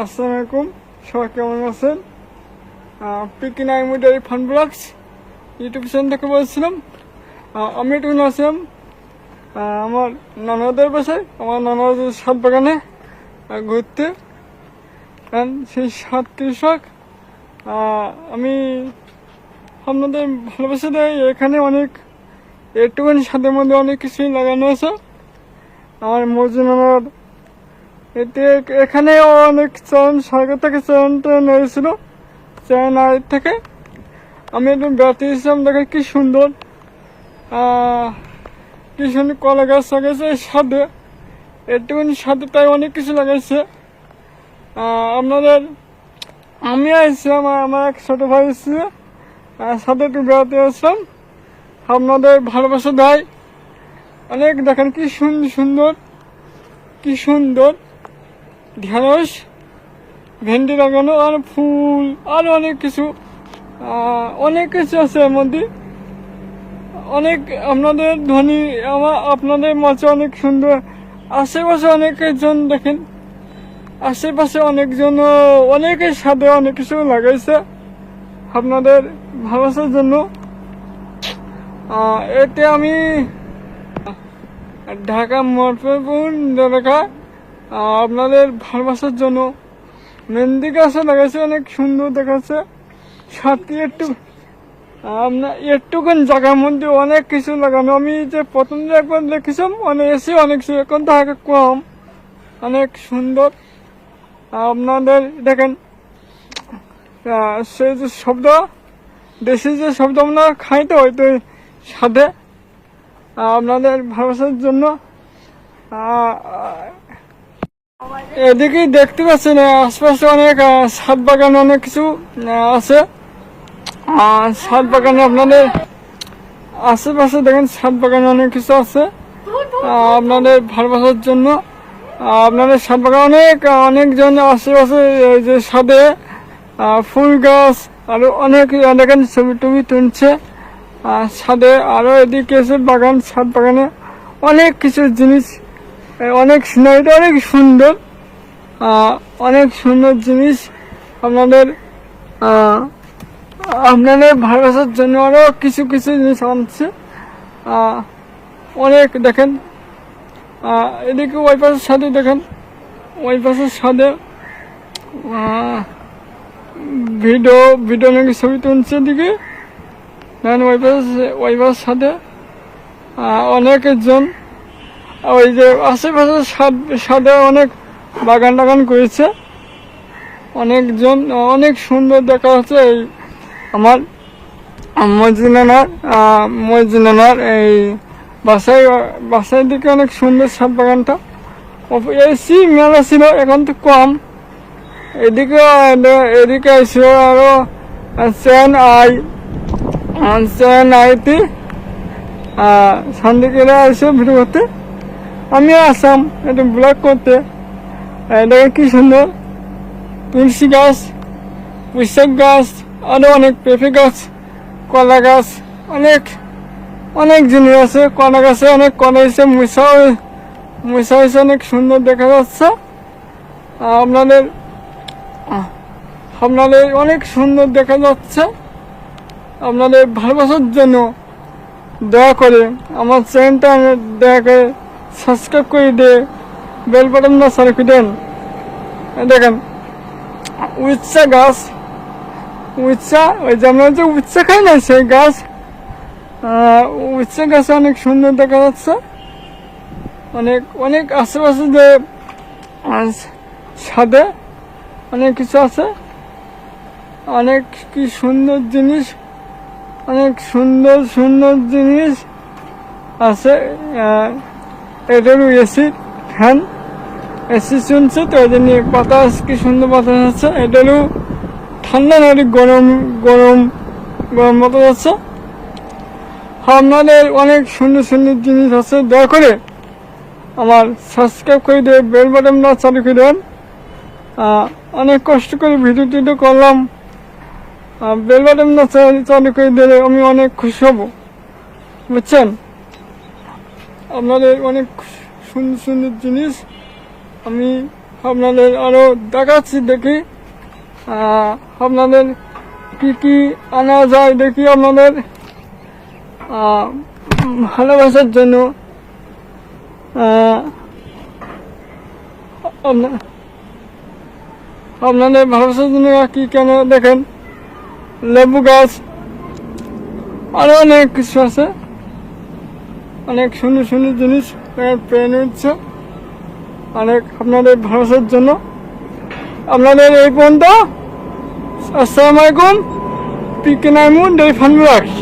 আসসালামু আলাইকুম, সবাই কেমন আছেন? পিকি নাইমুডারি ফান ব্লগস ইউটিউব চ্যানেল থেকে বলছিলাম। আমি একটু আসলাম আমার নানাদের বাসায়, আমার নানাদের সাত বাগানে ঘুরতে। সেই সাত কৃষক আমি আপনাদের ভালোবাসা দেয়। এখানে অনেক একটুখানি ছাদের মধ্যে অনেক কিছুই লাগানো আছে। আমার মজুনার এতে এখানেও অনেক চ্যানেল সরকার থেকে চ্যানেলটা নিয়েছিল, চ্যানেল থেকে আমি একটু বেড়াতে এসেছিলাম। দেখেন কি সুন্দর কলা গাছ লাগাইছে সাথে, একটুখানি সাথে তাই অনেক কিছু লাগাইছে। আপনাদের আমি আসছিলাম, আমার এক ছোটো ভাই এসেছিল, সাথে একটু বেড়াতে আসলাম। আপনাদের ভালোবাসা দেয় অনেক। দেখেন কি সুন্দর কি সুন্দর ঢেঁড়স, ভেন্ডি লাগানো, আর ফুল, আর অনেক কিছু আছে এর মধ্যে। অনেক আপনাদের ধনী আপনাদের মাঝে অনেক সুন্দর। আশেপাশে অনেকজন দেখেন, আশেপাশে অনেকজন অনেকের সাথে অনেক কিছু লাগাইছে আপনাদের ভালোবাসার জন্য। এতে আমি ঢাকা মরপুর এলাকা আপনাদের ভালোবাসার জন্য মেহেন্দি গাছও লাগাইছে, অনেক সুন্দর দেখাচ্ছে। সাথে আপনার একটুখান জায়গার মধ্যে অনেক কিছু লাগানো। আমি যে প্রথম যে একবার দেখেছিলাম এসে অনেক কিছু, এখন তো আগে কম, অনেক সুন্দর। আপনাদের দেখেন সেই যে শব্দ, দেশি যে শব্দ আমরা খাই, তো হয়তো সাথে আপনাদের ভালোবাসার জন্য। এদিকেই দেখতে পাচ্ছেন আশপাশে অনেক ছাদ বাগান, অনেক কিছু আছে। ছাদ বাগানে আপনাদের আশেপাশে দেখেন ছাদ বাগানে অনেক কিছু আছে আপনাদের ভালোবাসার জন্য। আপনাদের ছাদ বাগান অনেকজন আশেপাশে যে ছাদে ফুল গাছ আরো অনেক দেখেন ছবি টবি তুলছে ছাদে। আরো এদিকে এসে বাগান, ছাদ বাগানে অনেক কিছু জিনিস, অনেক সিনারিটা অনেক সুন্দর, অনেক সুন্দর জিনিস আপনাদের ভালোবাসার জন্য আরো কিছু কিছু জিনিস আনছে অনেক। দেখেন এদিকে ওই পাশের সাথে দেখেন, ওই পাশের সাথে ভিডিও নাকি ছবি তুলছে এদিকে। দেখেন ওই পাশের সাথে অনেকজন ওই যে আশেপাশের সাথে অনেক বাগান টাগান করেছে অনেকজন, অনেক সুন্দর দেখা যাচ্ছে। এই আমার মজুনানার এই বাসায় দিকে অনেক সুন্দর ছাদ বাগানটা। এসি মেলা ছিল, এখন তো কম। এদিকে এসে আরো আইতে সন্ধ্যে আসে ভিডিও করতে, আমি আসলাম একটু ব্লগ করতে। দেখে কি সুন্দর তুলসী গাছ, পুঁইশাক গাছ, আরো অনেক পেঁপে গাছ, কলা গাছ, অনেক জিনিস আছে। কলা গাছে অনেক কলা হয়েছে, মুসা হয়েছে, অনেক সুন্দর দেখা যাচ্ছে। আপনাদের অনেক সুন্দর দেখা যাচ্ছে। আপনাদের ভালোবাসার জন্য দয়া করে আমার চ্যানেলটা দয়া করে সাবস্ক্রাইব করে দিয়ে বেল বাটনটা চালিয়ে দেন। দেখেন উচ্চা গাছ, ওই যে আমরা যে উচ্চা খাই না, সেই গাছ, উচ্চা গাছ অনেক সুন্দর দেখা যাচ্ছে। অনেক আশেপাশে যে ছাদে অনেক কিছু আছে, অনেক কি সুন্দর জিনিস, অনেক সুন্দর জিনিস আছে। এটারও এসি ফ্যান, এসি শুনছে তো, ওই জন্য বাতাস কি সুন্দর বাতাস আছে। এটারও ঠান্ডা না, গরম মতো যাচ্ছে। আপনাদের অনেক সুন্দর জিনিস আছে। দয়া করে আমার সাবস্ক্রাইব করে দিয়ে বেল বাটনটা চালু করে দেন। অনেক কষ্ট করে ভিডিও করলাম, বেল বাটনটা চালু করে দিলে আমি অনেক খুশি হব, বুঝছেন। আপনাদের অনেক সুন্দর জিনিস আমি আপনাদের আরো দেখাচ্ছি, দেখি আপনাদের কি কি আনা যায়, দেখি আপনাদের ভালোবাসার জন্য আপনাদের ভালোবাসার জন্য কি কেন দেখেন, লেবু গাছ, আরো অনেক কিছু আছে, অনেক সুন্দর সুন্দর জিনিস পেয়ে নিচ্ছে অনেক আপনাদের ভালোবাসার জন্য। আপনাদের এই পর্যন্ত। আসসালামু আলাইকুম। পিকে নাইমুন ডেইরি ফার্ম ব্লগস।